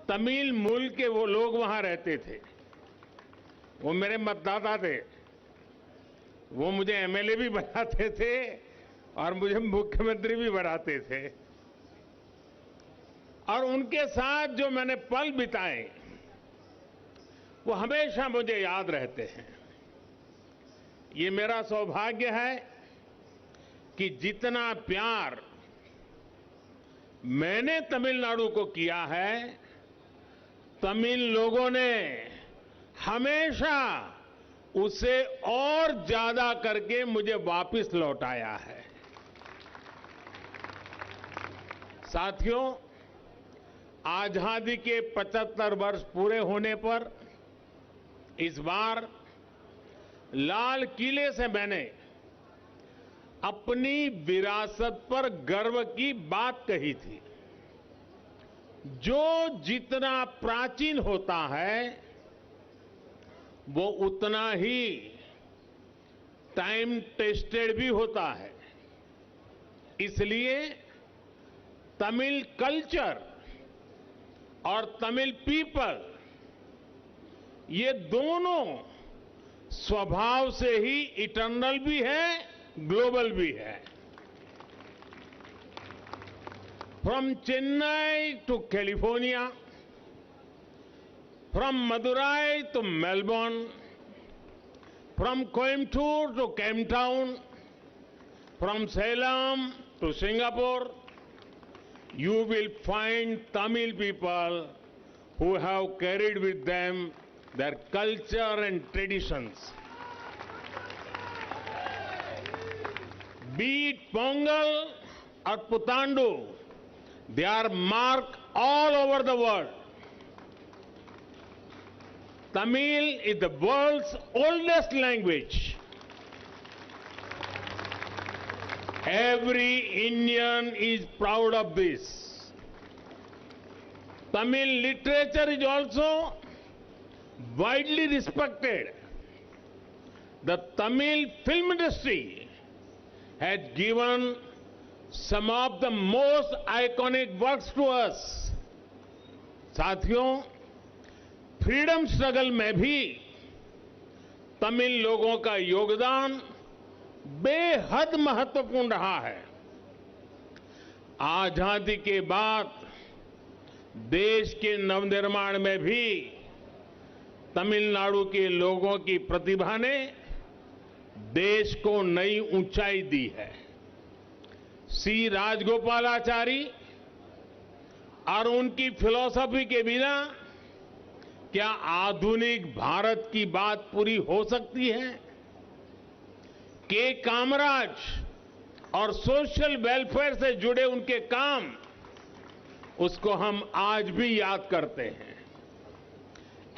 तमिल मूल के वो लोग वहां रहते थे, वो मेरे मतदाता थे, वो मुझे एमएलए भी बनाते थे और मुझे मुख्यमंत्री भी बनाते थे। और उनके साथ जो मैंने पल बिताए वो हमेशा मुझे याद रहते हैं। ये मेरा सौभाग्य है कि जितना प्यार मैंने तमिलनाडु को किया है, तमिल लोगों ने हमेशा उसे और ज्यादा करके मुझे वापस लौटाया है। साथियों, आजादी के 75 वर्ष पूरे होने पर इस बार लाल किले से मैंने अपनी विरासत पर गर्व की बात कही थी। जो जितना प्राचीन होता है वो उतना ही टाइम टेस्टेड भी होता है। इसलिए तमिल कल्चर और तमिल पीपल, ये दोनों स्वभाव से ही इटर्नल भी है, ग्लोबल भी है। From Chennai to California, from Madurai to Melbourne, from Coimbatore to Cape Town, from Salem to Singapore, you will find Tamil people who have carried with them their culture and traditions. Be it Pongal or Puthandu, they are marked all over the world. Tamil is the world's oldest language. Every Indian is proud of this. Tamil literature is also widely respected. The Tamil film industry has given some of the most iconic works to us. साथियों, freedom struggle में भी तमिल लोगों का योगदान बेहद महत्वपूर्ण रहा है। आजादी के बाद देश के नवनिर्माण में भी तमिलनाडु के लोगों की प्रतिभा ने देश को नई ऊंचाई दी है। सी राजगोपालाचारी और उनकी फिलॉसफी के बिना क्या आधुनिक भारत की बात पूरी हो सकती है? के कामराज और सोशल वेलफेयर से जुड़े उनके काम, उसको हम आज भी याद करते हैं।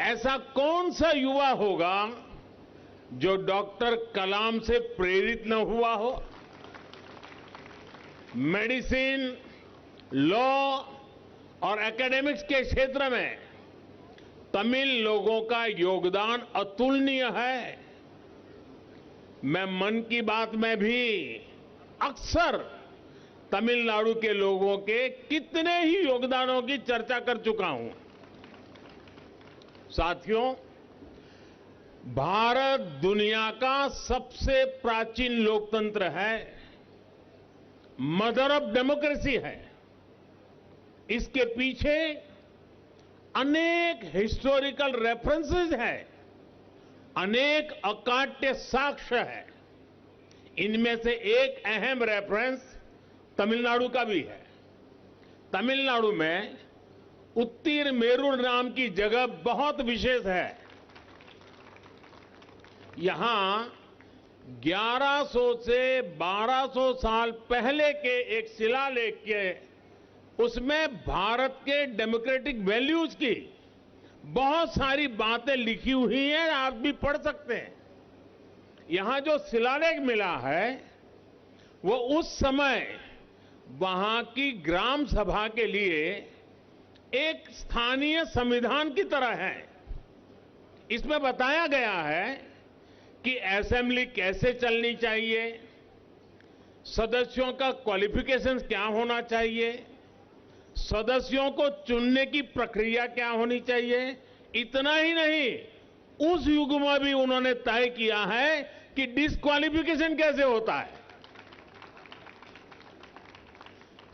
ऐसा कौन सा युवा होगा जो डॉक्टर कलाम से प्रेरित न हुआ हो? मेडिसिन, लॉ और एकेडमिक्स के क्षेत्र में तमिल लोगों का योगदान अतुलनीय है। मैं मन की बात में भी अक्सर तमिलनाडु के लोगों के कितने ही योगदानों की चर्चा कर चुका हूं। साथियों, भारत दुनिया का सबसे प्राचीन लोकतंत्र है, मदर ऑफ डेमोक्रेसी है। इसके पीछे अनेक हिस्टोरिकल रेफरेंसेस हैं, अनेक अकाट्य साक्ष्य है। इनमें से एक अहम रेफरेंस तमिलनाडु का भी है। तमिलनाडु में उत्तिरमेरूर नाम की जगह बहुत विशेष है। यहां 1100 से 1200 साल पहले के एक शिलालेख के उसमें भारत के डेमोक्रेटिक वैल्यूज की बहुत सारी बातें लिखी हुई हैं, आप भी पढ़ सकते हैं। यहां जो शिलालेख मिला है वो उस समय वहां की ग्राम सभा के लिए एक स्थानीय संविधान की तरह है। इसमें बताया गया है कि असेंबली कैसे चलनी चाहिए, सदस्यों का क्वालिफिकेशन क्या होना चाहिए, सदस्यों को चुनने की प्रक्रिया क्या होनी चाहिए, इतना ही नहीं उस युग में भी उन्होंने तय किया है कि डिस्क्वालिफिकेशन कैसे होता है।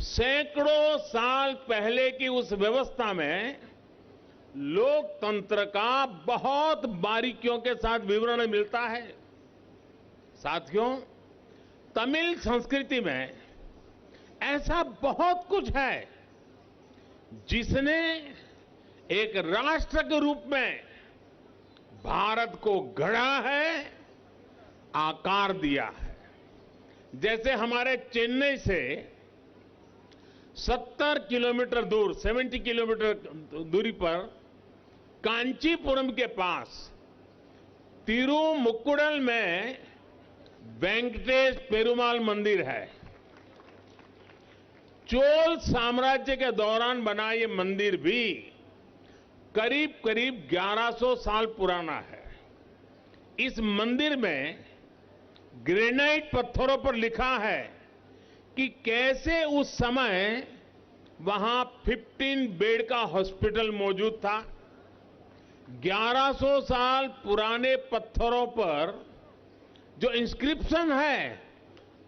सैकड़ों साल पहले की उस व्यवस्था में लोकतंत्र का बहुत बारीकियों के साथ विवरण मिलता है। साथियों, तमिल संस्कृति में ऐसा बहुत कुछ है जिसने एक राष्ट्र के रूप में भारत को गढ़ा है, आकार दिया है। जैसे हमारे चेन्नई से 70 किलोमीटर दूर 70 किलोमीटर दूरी पर कांचीपुरम के पास तिरुमुक्कुडल में वेंकटेश पेरुमाल मंदिर है। चोल साम्राज्य के दौरान बना ये मंदिर भी करीब करीब 1100 साल पुराना है। इस मंदिर में ग्रेनाइट पत्थरों पर लिखा है कि कैसे उस समय वहां 15 बेड का हॉस्पिटल मौजूद था। 1100 साल पुराने पत्थरों पर जो इंस्क्रिप्शन है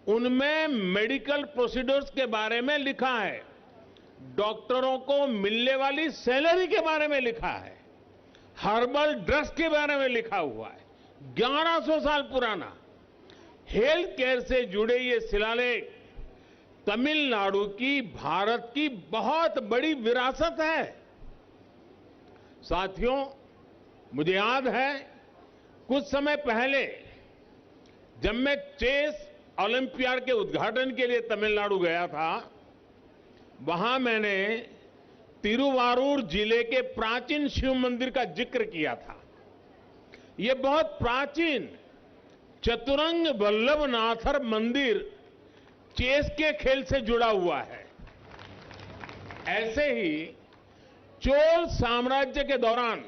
उनमें मेडिकल प्रोसीड्यूर्स के बारे में लिखा है, डॉक्टरों को मिलने वाली सैलरी के बारे में लिखा है, हर्बल ड्रग्स के बारे में लिखा हुआ है। 1100 साल पुराना हेल्थ केयर से जुड़े ये शिलालेख तमिलनाडु की भारत की बहुत बड़ी विरासत है। साथियों, मुझे याद है कुछ समय पहले जब मैं चेस ओलंपियाड के उद्घाटन के लिए तमिलनाडु गया था, वहां मैंने तिरुवारूर जिले के प्राचीन शिव मंदिर का जिक्र किया था। यह बहुत प्राचीन चतुरंग वल्लभनाथर मंदिर चेस के खेल से जुड़ा हुआ है। ऐसे ही चोल साम्राज्य के दौरान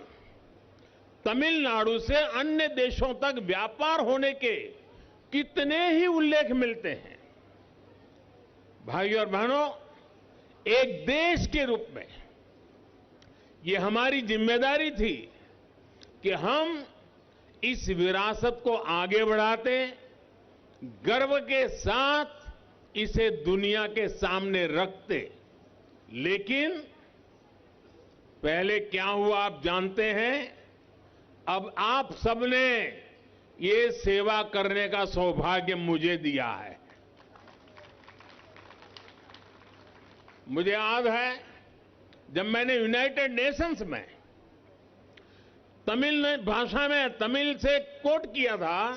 तमिलनाडु से अन्य देशों तक व्यापार होने के कितने ही उल्लेख मिलते हैं। भाइयों और बहनों, एक देश के रूप में ये हमारी जिम्मेदारी थी कि हम इस विरासत को आगे बढ़ाते, गर्व के साथ इसे दुनिया के सामने रखते। लेकिन पहले क्या हुआ आप जानते हैं। अब आप सबने ये सेवा करने का सौभाग्य मुझे दिया है। मुझे याद है जब मैंने यूनाइटेड नेशंस में तमिल भाषा में तमिल से कोट किया था,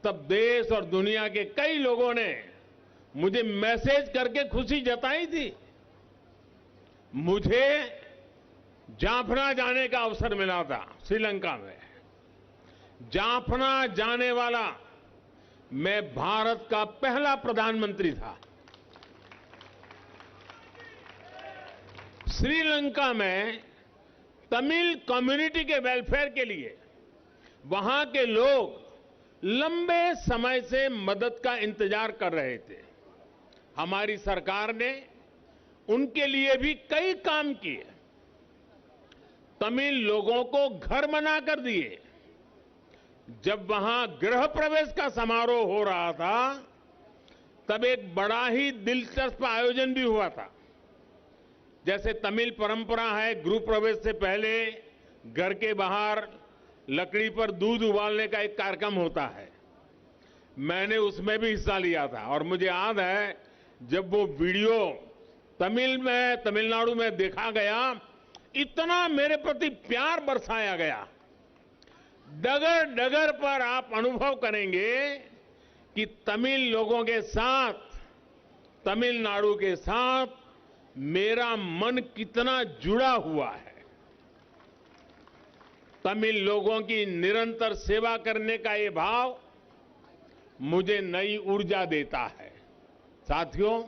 तब देश और दुनिया के कई लोगों ने मुझे मैसेज करके खुशी जताई थी। मुझे जाफना जाने का अवसर मिला था श्रीलंका में। जाफना जाने वाला मैं भारत का पहला प्रधानमंत्री था। श्रीलंका में तमिल कम्युनिटी के वेलफेयर के लिए वहां के लोग लंबे समय से मदद का इंतजार कर रहे थे। हमारी सरकार ने उनके लिए भी कई काम किए। तमिल लोगों को घर बनाकर दिए। जब वहां गृह प्रवेश का समारोह हो रहा था, तब एक बड़ा ही दिलचस्प आयोजन भी हुआ था। जैसे तमिल परंपरा है, गृह प्रवेश से पहले घर के बाहर लकड़ी पर दूध उबालने का एक कार्यक्रम होता है। मैंने उसमें भी हिस्सा लिया था और मुझे याद है जब वो वीडियो तमिलनाडु में देखा गया, इतना मेरे प्रति प्यार बरसाया गया। डगर डगर पर आप अनुभव करेंगे कि तमिल लोगों के साथ, तमिलनाडु के साथ मेरा मन कितना जुड़ा हुआ है। तमिल लोगों की निरंतर सेवा करने का ये भाव मुझे नई ऊर्जा देता है। साथियों,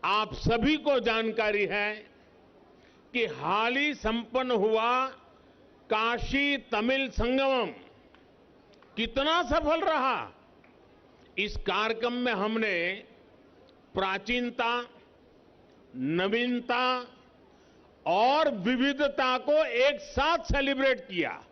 आप सभी को जानकारी है कि हाल ही संपन्न हुआ काशी तमिल संगमम कितना सफल रहा। इस कार्यक्रम में हमने प्राचीनता, नवीनता और विविधता को एक साथ सेलिब्रेट किया।